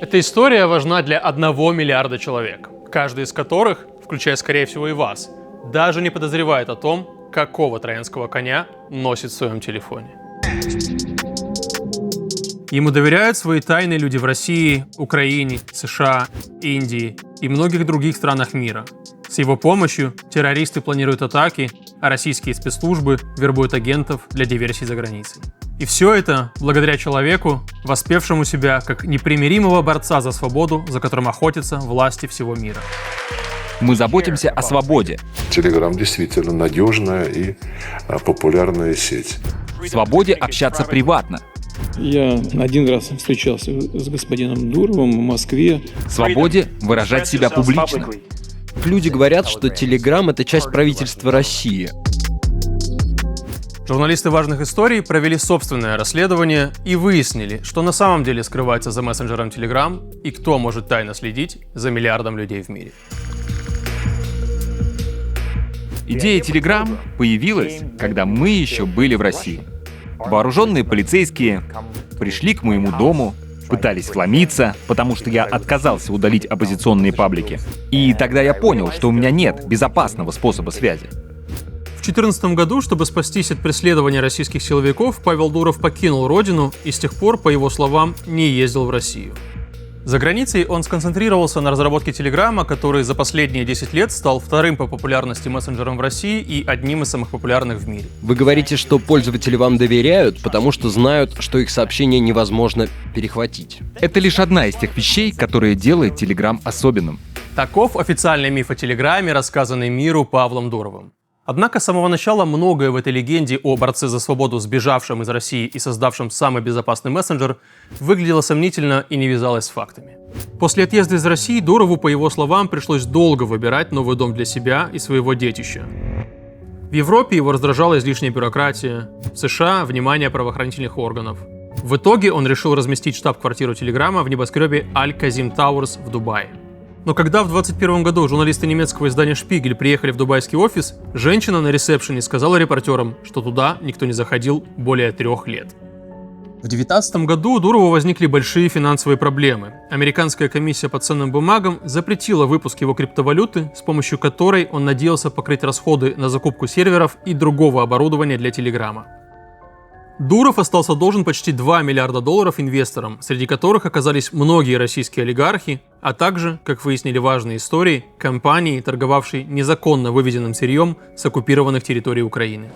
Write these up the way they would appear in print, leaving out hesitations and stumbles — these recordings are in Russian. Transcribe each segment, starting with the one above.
Эта история важна для 1 миллиарда человек, каждый из которых, включая, скорее всего, и вас, даже не подозревает о том, какого троянского коня носит в своем телефоне. Ему доверяют свои тайны люди в России, Украине, США, Индии и многих других странах мира. С его помощью террористы планируют атаки, а российские спецслужбы вербуют агентов для диверсий за границей. И все это благодаря человеку, воспевшему себя как непримиримого борца за свободу, за которым охотятся власти всего мира. Мы заботимся о свободе. Telegram действительно надежная и популярная сеть. Свободе общаться приватно. Я один раз встречался с господином Дуровым в Москве. Свободе выражать себя публично. Люди говорят, что Telegram — это часть правительства России. Журналисты важных историй провели собственное расследование и выяснили, что на самом деле скрывается за мессенджером Telegram и кто может тайно следить за миллиардом людей в мире. Идея Telegram появилась, когда мы еще были в России. Вооруженные полицейские пришли к моему дому, пытались вломиться, потому что я отказался удалить оппозиционные паблики. И тогда я понял, что у меня нет безопасного способа связи. В 2014 году, чтобы спастись от преследования российских силовиков, Павел Дуров покинул родину и с тех пор, по его словам, не ездил в Россию. За границей он сконцентрировался на разработке Телеграма, который за последние 10 лет стал вторым по популярности мессенджером в России и одним из самых популярных в мире. Вы говорите, что пользователи вам доверяют, потому что знают, что их сообщения невозможно перехватить. Это лишь одна из тех вещей, которые делает Telegram особенным. Таков официальный миф о Телеграме, рассказанный миру Павлом Дуровым. Однако с самого начала многое в этой легенде о борце за свободу, сбежавшем из России и создавшем самый безопасный мессенджер, выглядело сомнительно и не вязалось с фактами. После отъезда из России Дурову, по его словам, пришлось долго выбирать новый дом для себя и своего детища. В Европе его раздражала излишняя бюрократия, в США – внимание правоохранительных органов. В итоге он решил разместить штаб-квартиру Телеграма в небоскребе Аль-Казим Тауэрс в Дубае. Но когда в 2021 году журналисты немецкого издания «Шпигель» приехали в дубайский офис, женщина на ресепшене сказала репортерам, что туда никто не заходил более 3 лет. В 2019 году у Дурова возникли большие финансовые проблемы. Американская комиссия по ценным бумагам запретила выпуск его криптовалюты, с помощью которой он надеялся покрыть расходы на закупку серверов и другого оборудования для Телеграма. Дуров остался должен почти $2 миллиарда инвесторам, среди которых оказались многие российские олигархи, а также, как выяснили важные истории, компании, торговавшие незаконно вывезенным сырьем с оккупированных территорий Украины.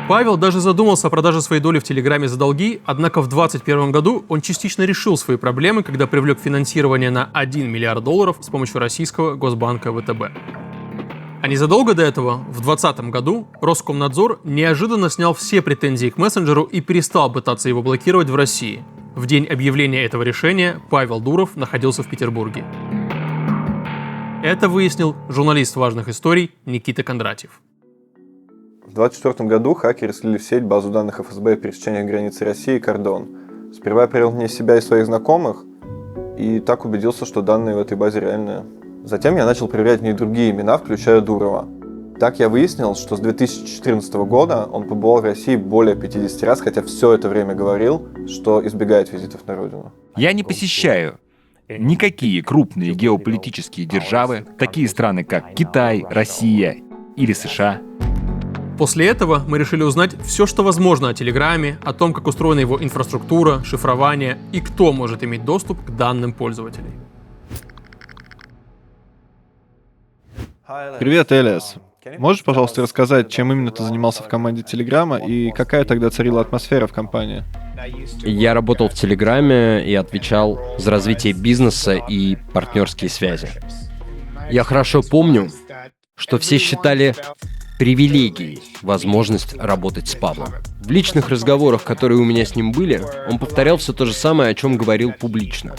Павел даже задумался о продаже своей доли в Телеграме за долги, однако в 2021 году он частично решил свои проблемы, когда привлек финансирование на $1 миллиард с помощью российского госбанка ВТБ. А незадолго до этого, в 2020 году, Роскомнадзор неожиданно снял все претензии к мессенджеру и перестал пытаться его блокировать в России. В день объявления этого решения Павел Дуров находился в Петербурге. Это выяснил журналист важных историй Никита Кондратьев. В 2024 году хакеры слили в сеть базу данных ФСБ о пересечении границы России и кордон. Сперва я привел в ней себя и своих знакомых, и так убедился, что данные в этой базе реальные. Затем я начал проверять в ней другие имена, включая Дурова. Так я выяснил, что с 2014 года он побывал в России более 50 раз, хотя все это время говорил, что избегает визитов на родину. Я не посещаю никакие крупные геополитические державы, такие страны, как Китай, Россия или США. После этого мы решили узнать все, что возможно о Телеграме, о том, как устроена его инфраструктура, шифрование и кто может иметь доступ к данным пользователей. Привет, Элиас. Можешь, пожалуйста, рассказать, чем именно ты занимался в команде Телеграма и какая тогда царила атмосфера в компании? Я работал в Телеграме и отвечал за развитие бизнеса и партнерские связи. Я хорошо помню, что все считали привилегией возможность работать с Павлом. В личных разговорах, которые у меня с ним были, он повторял все то же самое, о чем говорил публично.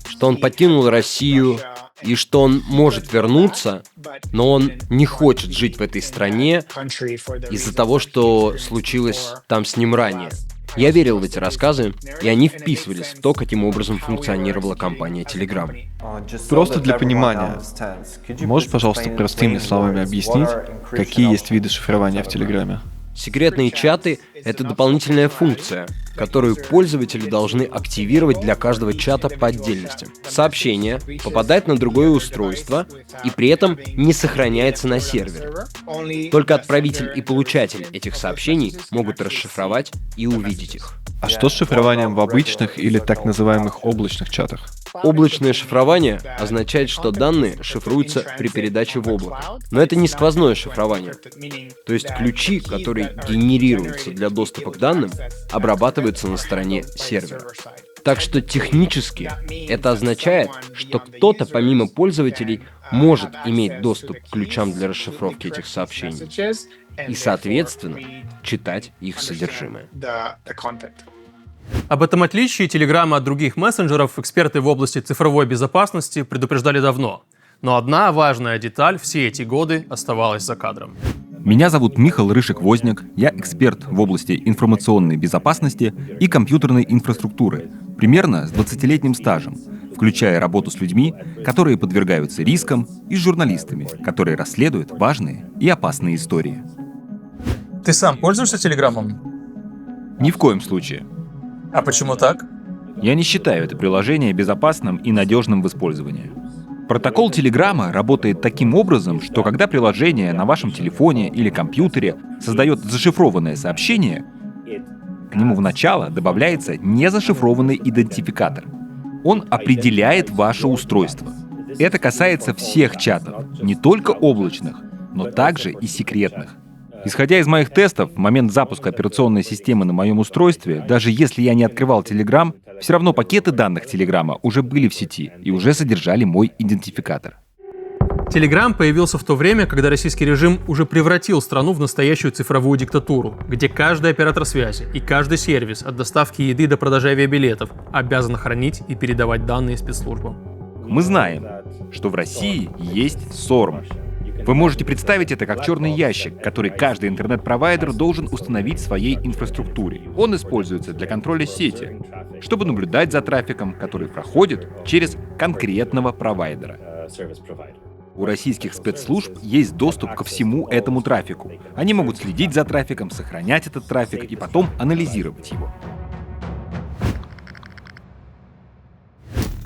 Что он покинул Россию и что он может вернуться, но он не хочет жить в этой стране из-за того, что случилось там с ним ранее. Я верил в эти рассказы, и они вписывались в то, каким образом функционировала компания Telegram. Просто для понимания, можешь, пожалуйста, простыми словами объяснить, какие есть виды шифрования в Телеграме? Секретные чаты — это дополнительная функция, которую пользователи должны активировать для каждого чата по отдельности. Сообщение попадает на другое устройство и при этом не сохраняется на сервере. Только отправитель и получатель этих сообщений могут расшифровать и увидеть их. А что с шифрованием в обычных или так называемых облачных чатах? Облачное шифрование означает, что данные шифруются при передаче в облако. Но это не сквозное шифрование. То есть ключи, которые генерируются для доступа к данным, обрабатываются на стороне сервера. Так что технически это означает, что кто-то помимо пользователей может иметь доступ к ключам для расшифровки этих сообщений и, соответственно, читать их содержимое. Об этом отличии Телеграма от других мессенджеров эксперты в области цифровой безопасности предупреждали давно. Но одна важная деталь все эти годы оставалась за кадром. Меня зовут Михаил Рыжик-Возняк, я эксперт в области информационной безопасности и компьютерной инфраструктуры, примерно с 20-летним стажем, включая работу с людьми, которые подвергаются рискам, и с журналистами, которые расследуют важные и опасные истории. Ты сам пользуешься Телеграмом? Ни в коем случае. А почему так? Я не считаю это приложение безопасным и надежным в использовании. Протокол Телеграма работает таким образом, что когда приложение на вашем телефоне или компьютере создает зашифрованное сообщение, к нему в начало добавляется незашифрованный идентификатор. Он определяет ваше устройство. Это касается всех чатов, не только облачных, но также и секретных. Исходя из моих тестов, в момент запуска операционной системы на моем устройстве, даже если я не открывал Telegram, все равно пакеты данных Телеграма уже были в сети и уже содержали мой идентификатор. Telegram появился в то время, когда российский режим уже превратил страну в настоящую цифровую диктатуру, где каждый оператор связи и каждый сервис от доставки еды до продажи авиабилетов обязан хранить и передавать данные спецслужбам. Мы знаем, что в России есть СОРМ. Вы можете представить это как черный ящик, который каждый интернет-провайдер должен установить в своей инфраструктуре. Он используется для контроля сети, чтобы наблюдать за трафиком, который проходит через конкретного провайдера. У российских спецслужб есть доступ ко всему этому трафику. Они могут следить за трафиком, сохранять этот трафик и потом анализировать его.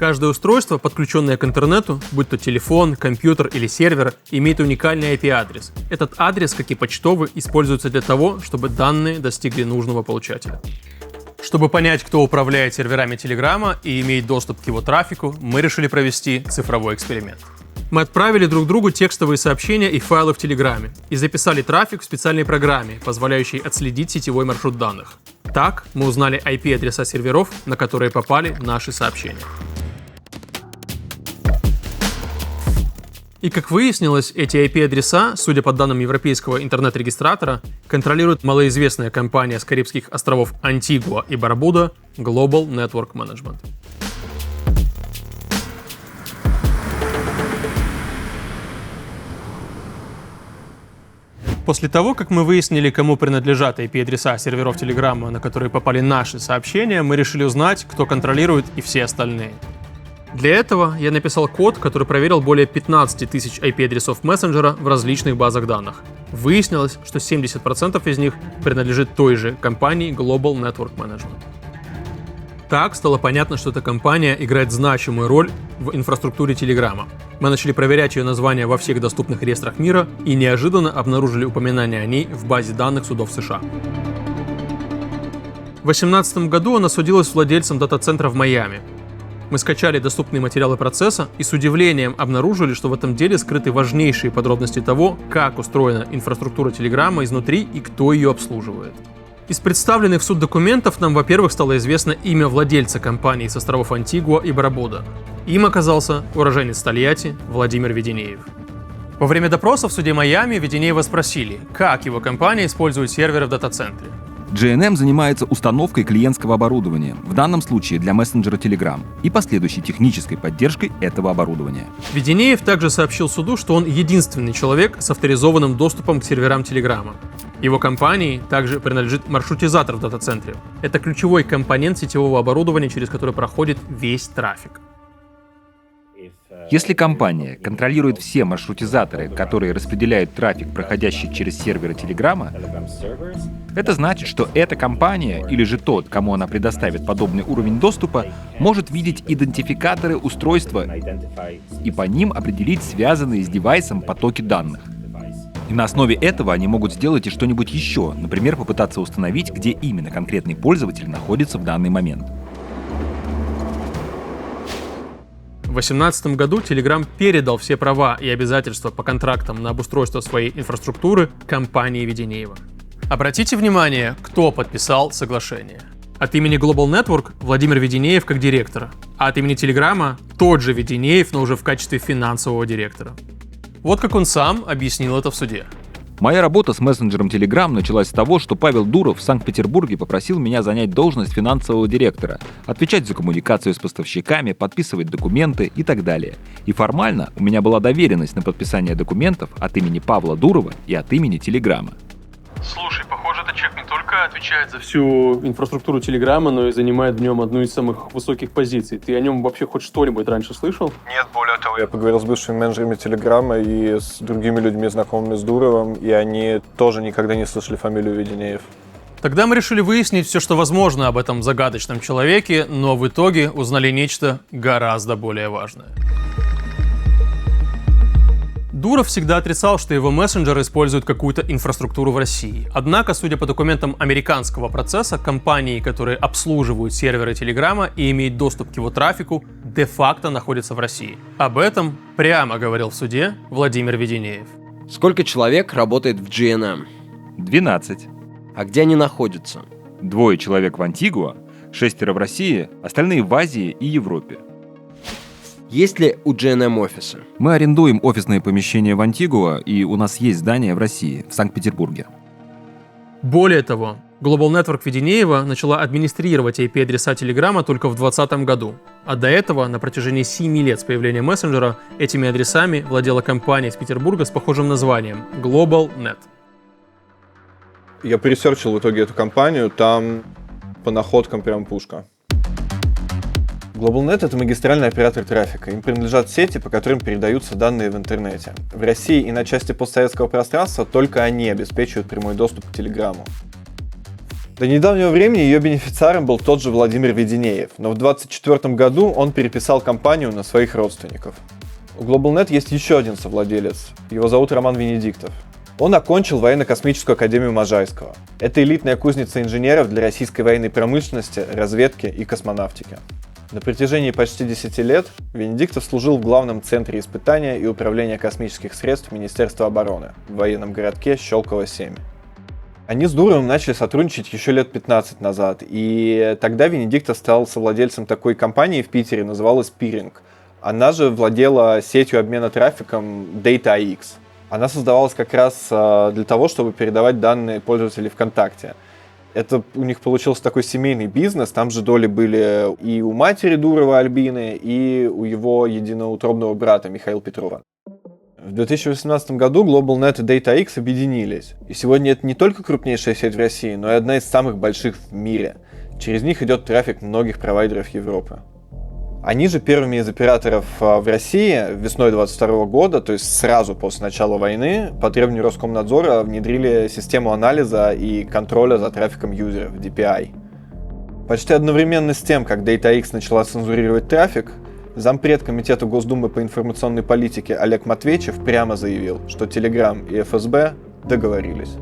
Каждое устройство, подключенное к интернету, будь то телефон, компьютер или сервер, имеет уникальный IP-адрес. Этот адрес, как и почтовый, используется для того, чтобы данные достигли нужного получателя. Чтобы понять, кто управляет серверами Телеграма и имеет доступ к его трафику, мы решили провести цифровой эксперимент. Мы отправили друг другу текстовые сообщения и файлы в Телеграме и записали трафик в специальной программе, позволяющей отследить сетевой маршрут данных. Так мы узнали IP-адреса серверов, на которые попали наши сообщения. И как выяснилось, эти IP-адреса, судя по данным европейского интернет-регистратора, контролирует малоизвестная компания с Карибских островов Антигуа и Барбуда Global Network Management. После того, как мы выяснили, кому принадлежат IP-адреса серверов Телеграма, на которые попали наши сообщения, мы решили узнать, кто контролирует и все остальные. Для этого я написал код, который проверил более 15 тысяч IP-адресов мессенджера в различных базах данных. Выяснилось, что 70% из них принадлежит той же компании Global Network Management. Так стало понятно, что эта компания играет значимую роль в инфраструктуре Телеграма. Мы начали проверять ее название во всех доступных реестрах мира и неожиданно обнаружили упоминание о ней в базе данных судов США. В 2018 году она судилась с владельцем дата-центра в Майами. Мы скачали доступные материалы процесса и с удивлением обнаружили, что в этом деле скрыты важнейшие подробности того, как устроена инфраструктура Телеграма изнутри и кто ее обслуживает. Из представленных в суд документов нам, во-первых, стало известно имя владельца компании с островов Антигуа и Барбуда. Им оказался уроженец Тольятти Владимир Веденеев. Во время допроса в суде Майами Веденеева спросили, как его компания использует серверы в дата-центре. GNM занимается установкой клиентского оборудования, в данном случае для мессенджера Telegram, и последующей технической поддержкой этого оборудования. Веденеев также сообщил суду, что он единственный человек с авторизованным доступом к серверам Телеграма. Его компании также принадлежит маршрутизатор в дата-центре. Это ключевой компонент сетевого оборудования, через который проходит весь трафик. Если компания контролирует все маршрутизаторы, которые распределяют трафик, проходящий через серверы Телеграма, это значит, что эта компания или же тот, кому она предоставит подобный уровень доступа, может видеть идентификаторы устройства и по ним определить связанные с девайсом потоки данных. И на основе этого они могут сделать и что-нибудь еще, например, попытаться установить, где именно конкретный пользователь находится в данный момент. В 2018 году Telegram передал все права и обязательства по контрактам на обустройство своей инфраструктуры компании Веденеева. Обратите внимание, кто подписал соглашение. От имени Global Network Владимир Веденеев как директор, а от имени Телеграма тот же Веденеев, но уже в качестве финансового директора. Вот как он сам объяснил это в суде. Моя работа с мессенджером Telegram началась с того, что Павел Дуров в Санкт-Петербурге попросил меня занять должность финансового директора, отвечать за коммуникацию с поставщиками, подписывать документы и так далее. И формально у меня была доверенность на подписание документов от имени Павла Дурова и от имени Телеграма. Слушай, похоже, этот человек не только отвечает за всю инфраструктуру Телеграма, но и занимает в нем одну из самых высоких позиций. Ты о нем вообще хоть что-нибудь раньше слышал? Нет, более того, я поговорил с бывшими менеджерами Телеграма и с другими людьми, знакомыми с Дуровым, и они тоже никогда не слышали фамилию Веденеев. Тогда мы решили выяснить все, что возможно об этом загадочном человеке, но в итоге узнали нечто гораздо более важное. Дуров всегда отрицал, что его мессенджер использует какую-то инфраструктуру в России. Однако, судя по документам американского процесса, компании, которые обслуживают серверы Телеграма и имеют доступ к его трафику, де-факто находятся в России. Об этом прямо говорил в суде Владимир Веденеев. Сколько человек работает в GNM? 12. А где они находятся? 2 человек в Антигуа, 6 в России, остальные в Азии и Европе. Есть ли у GNM офисы? Мы арендуем офисные помещения в Антигуа, и у нас есть здание в России, в Санкт-Петербурге. Более того, Global Network Веденеева начала администрировать IP-адреса Телеграма только в 2020 году. А до этого, на протяжении 7 лет с появления мессенджера, этими адресами владела компания из Петербурга с похожим названием – Global Net. Я поресерчил в итоге эту компанию, там по находкам прям пушка. GlobalNet — это магистральный оператор трафика. Им принадлежат сети, по которым передаются данные в интернете. В России и на части постсоветского пространства только они обеспечивают прямой доступ к Телеграму. До недавнего времени ее бенефициаром был тот же Владимир Веденеев, но в 2024 году он переписал компанию на своих родственников. У GlobalNet есть еще один совладелец. Его зовут Роман Венедиктов. Он окончил военно-космическую академию Можайского. Это элитная кузница инженеров для российской военной промышленности, разведки и космонавтики. На протяжении почти 10 лет Венедиктов служил в главном центре испытания и управления космических средств Министерства обороны в военном городке Щелково 7. Они с Дуровым начали сотрудничать еще лет 15 назад, и тогда Венедиктов стал совладельцем такой компании в Питере, называлась Peering. Она же владела сетью обмена трафиком DataX. Она создавалась как раз для того, чтобы передавать данные пользователей ВКонтакте. Это у них получился такой семейный бизнес, там же доли были и у матери Дурова Альбины, и у его единоутробного брата Михаила Петрова. В 2018 году GlobalNet и DataX объединились. И сегодня это не только крупнейшая сеть в России, но и одна из самых больших в мире. Через них идет трафик многих провайдеров Европы. Они же первыми из операторов в России весной 2022 года, то есть сразу после начала войны, по требованию Роскомнадзора внедрили систему анализа и контроля за трафиком юзеров, DPI. Почти одновременно с тем, как DataX начала цензурировать трафик, зампред Комитета Госдумы по информационной политике Олег Матвейчев прямо заявил, что Telegram и ФСБ договорились.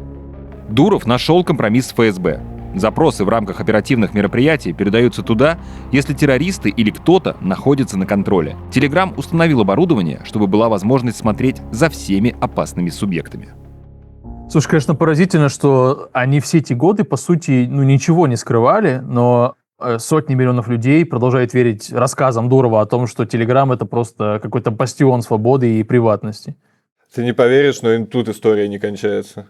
Дуров нашел компромисс с ФСБ. Запросы в рамках оперативных мероприятий передаются туда, если террористы или кто-то находится на контроле. Telegram установил оборудование, чтобы была возможность смотреть за всеми опасными субъектами. Слушай, конечно, поразительно, что они все эти годы, по сути, ничего не скрывали, но сотни миллионов людей продолжают верить рассказам Дурова о том, что Telegram — это просто какой-то бастион свободы и приватности. Ты не поверишь, но и тут история не кончается.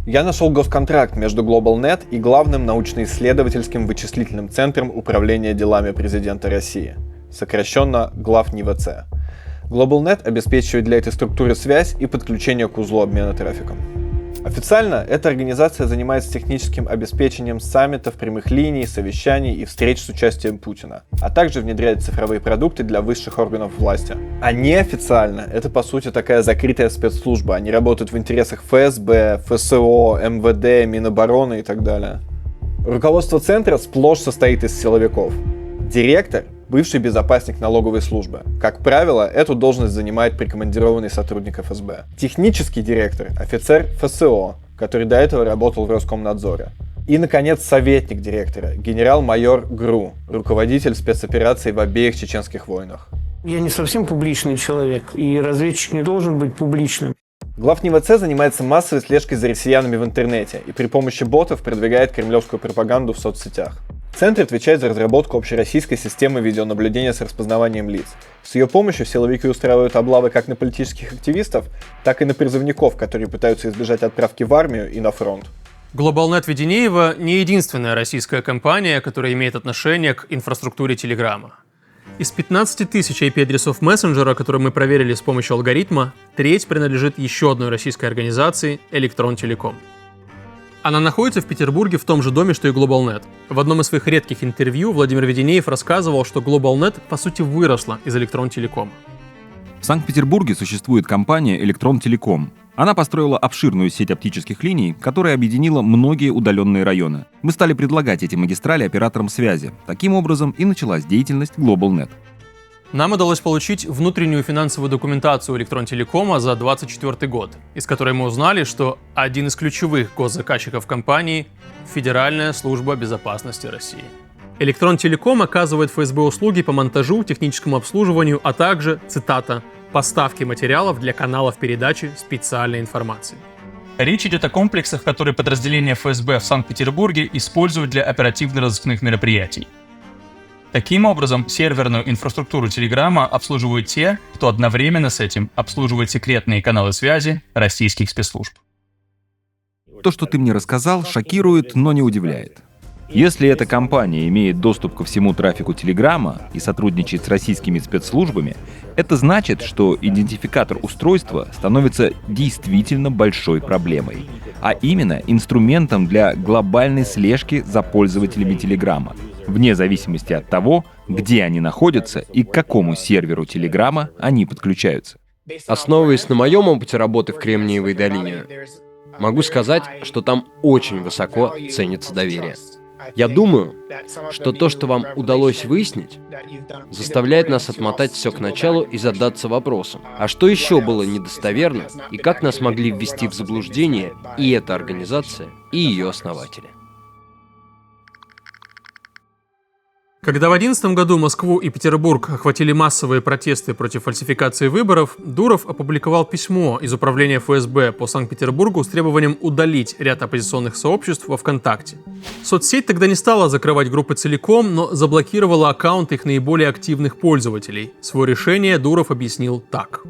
Я нашел госконтракт между GlobalNet и главным научно-исследовательским вычислительным центром управления делами президента России, сокращенно ГЛАВ-НИВЦ. GlobalNet обеспечивает для этой структуры связь и подключение к узлу обмена трафиком. Официально эта организация занимается техническим обеспечением саммитов, прямых линий, совещаний и встреч с участием Путина, а также внедряет цифровые продукты для высших органов власти. А неофициально это по сути такая закрытая спецслужба. Они работают в интересах ФСБ, ФСО, МВД, Минобороны и так далее. Руководство центра сплошь состоит из силовиков. Директор – бывший безопасник налоговой службы. Как правило, эту должность занимает прикомандированный сотрудник ФСБ. Технический директор – офицер ФСО, который до этого работал в Роскомнадзоре. И, наконец, советник директора – генерал-майор ГРУ, руководитель спецопераций в обеих чеченских войнах. Я не совсем публичный человек, и разведчик не должен быть публичным. Глав НИВЦ занимается массовой слежкой за россиянами в интернете и при помощи ботов продвигает кремлевскую пропаганду в соцсетях. Центр отвечает за разработку общероссийской системы видеонаблюдения с распознаванием лиц. С ее помощью силовики устраивают облавы как на политических активистов, так и на призывников, которые пытаются избежать отправки в армию и на фронт. GlobalNet Веденеева не единственная российская компания, которая имеет отношение к инфраструктуре Телеграма. Из 15 тысяч IP-адресов мессенджера, которые мы проверили с помощью алгоритма, треть принадлежит еще одной российской организации – Electron Telecom. Она находится в Петербурге в том же доме, что и GlobalNet. В одном из своих редких интервью Владимир Веденеев рассказывал, что GlobalNet по сути выросла из Electron Telecom. В Санкт-Петербурге существует компания Electron Telecom. Она построила обширную сеть оптических линий, которая объединила многие удаленные районы. Мы стали предлагать эти магистрали операторам связи. Таким образом и началась деятельность GlobalNet. Нам удалось получить внутреннюю финансовую документацию Electron Telecom за 2024 год, из которой мы узнали, что один из ключевых госзаказчиков компании – Федеральная служба безопасности России. Electron Telecom оказывает ФСБ услуги по монтажу, техническому обслуживанию, а также, цитата, «поставке материалов для каналов передачи специальной информации». Речь идет о комплексах, которые подразделения ФСБ в Санкт-Петербурге используют для оперативно-розыскных мероприятий. Таким образом, серверную инфраструктуру Телеграма обслуживают те, кто одновременно с этим обслуживает секретные каналы связи российских спецслужб. То, что ты мне рассказал, шокирует, но не удивляет. Если эта компания имеет доступ ко всему трафику Телеграма и сотрудничает с российскими спецслужбами, это значит, что идентификатор устройства становится действительно большой проблемой, а именно инструментом для глобальной слежки за пользователями Телеграма, вне зависимости от того, где они находятся и к какому серверу Телеграма они подключаются. Основываясь на моем опыте работы в Кремниевой долине, могу сказать, что там очень высоко ценится доверие. Я думаю, что то, что вам удалось выяснить, заставляет нас отмотать все к началу и задаться вопросом, а что еще было недостоверно, и как нас могли ввести в заблуждение и эта организация, и ее основатели. Когда в 2011 году Москву и Петербург охватили массовые протесты против фальсификации выборов, Дуров опубликовал письмо из управления ФСБ по Санкт-Петербургу с требованием удалить ряд оппозиционных сообществ во ВКонтакте. Соцсеть тогда не стала закрывать группы целиком, но заблокировала аккаунты их наиболее активных пользователей. Свое решение Дуров объяснил так.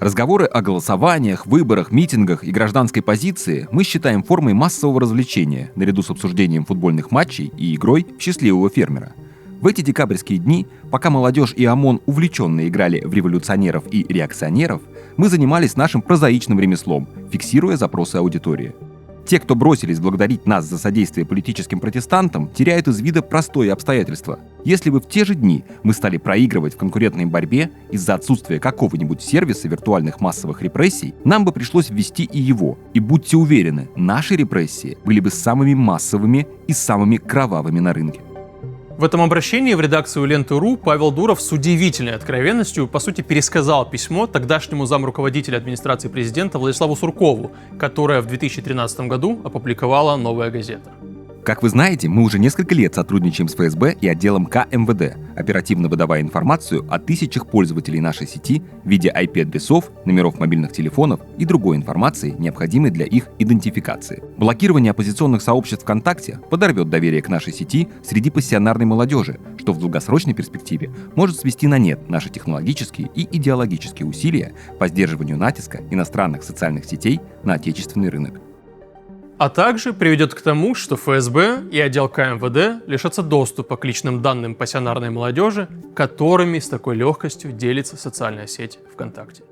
Разговоры о голосованиях, выборах, митингах и гражданской позиции мы считаем формой массового развлечения, наряду с обсуждением футбольных матчей и игрой в счастливого фермера. В эти декабрьские дни, пока молодежь и ОМОН увлеченно играли в революционеров и реакционеров, мы занимались нашим прозаичным ремеслом, фиксируя запросы аудитории. Те, кто бросились благодарить нас за содействие политическим протестантам, теряют из вида простое обстоятельство. Если бы в те же дни мы стали проигрывать в конкурентной борьбе из-за отсутствия какого-нибудь сервиса виртуальных массовых репрессий, нам бы пришлось ввести и его. И будьте уверены, наши репрессии были бы самыми массовыми и самыми кровавыми на рынке. В этом обращении в редакцию Ленты.ру Павел Дуров с удивительной откровенностью, по сути, пересказал письмо тогдашнему замруководителя администрации президента Владиславу Суркову, которое в 2013 году опубликовала «Новая газета». Как вы знаете, мы уже несколько лет сотрудничаем с ФСБ и отделом КМВД, оперативно выдавая информацию о тысячах пользователей нашей сети в виде IP-адресов, номеров мобильных телефонов и другой информации, необходимой для их идентификации. Блокирование оппозиционных сообществ ВКонтакте подорвет доверие к нашей сети среди пассионарной молодежи, что в долгосрочной перспективе может свести на нет наши технологические и идеологические усилия по сдерживанию натиска иностранных социальных сетей на отечественный рынок. А также приведет к тому, что ФСБ и отдел КМВД лишатся доступа к личным данным пассионарной молодежи, которыми с такой легкостью делится социальная сеть ВКонтакте.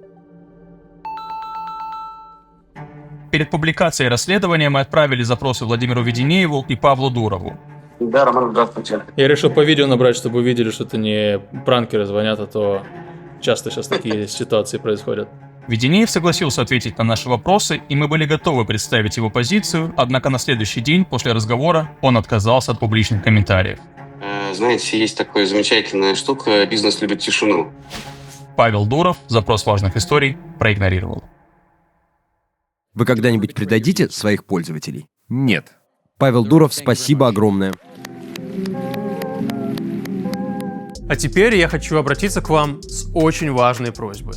Перед публикацией расследования мы отправили запросы Владимиру Веденееву и Павлу Дурову. Да, Роман, здравствуйте. Я решил по видео набрать, чтобы увидели, что это не пранкеры звонят, а то часто сейчас такие ситуации происходят. Веденеев согласился ответить на наши вопросы, и мы были готовы представить его позицию, однако на следующий день после разговора он отказался от публичных комментариев. Знаете, есть такая замечательная штука, бизнес любит тишину. Павел Дуров запрос важных историй проигнорировал. Вы когда-нибудь предадите своих пользователей? Нет. Павел Дуров, спасибо огромное. А теперь я хочу обратиться к вам с очень важной просьбой.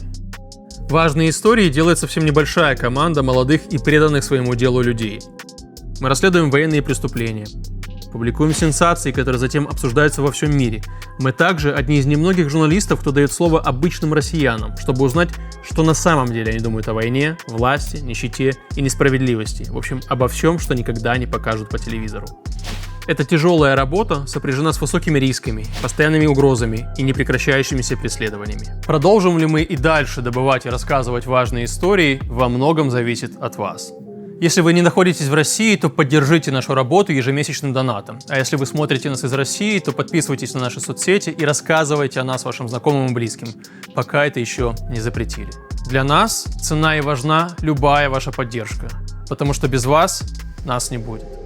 Важные истории делает совсем небольшая команда молодых и преданных своему делу людей. Мы расследуем военные преступления, публикуем сенсации, которые затем обсуждаются во всем мире. Мы также одни из немногих журналистов, кто дает слово обычным россиянам, чтобы узнать, что на самом деле они думают о войне, власти, нищете и несправедливости. В общем, обо всем, что никогда не покажут по телевизору. Эта тяжелая работа сопряжена с высокими рисками, постоянными угрозами и непрекращающимися преследованиями. Продолжим ли мы и дальше добывать и рассказывать важные истории, во многом зависит от вас. Если вы не находитесь в России, то поддержите нашу работу ежемесячным донатом. А если вы смотрите нас из России, то подписывайтесь на наши соцсети и рассказывайте о нас вашим знакомым и близким, пока это еще не запретили. Для нас цена и важна любая ваша поддержка, потому что без вас нас не будет.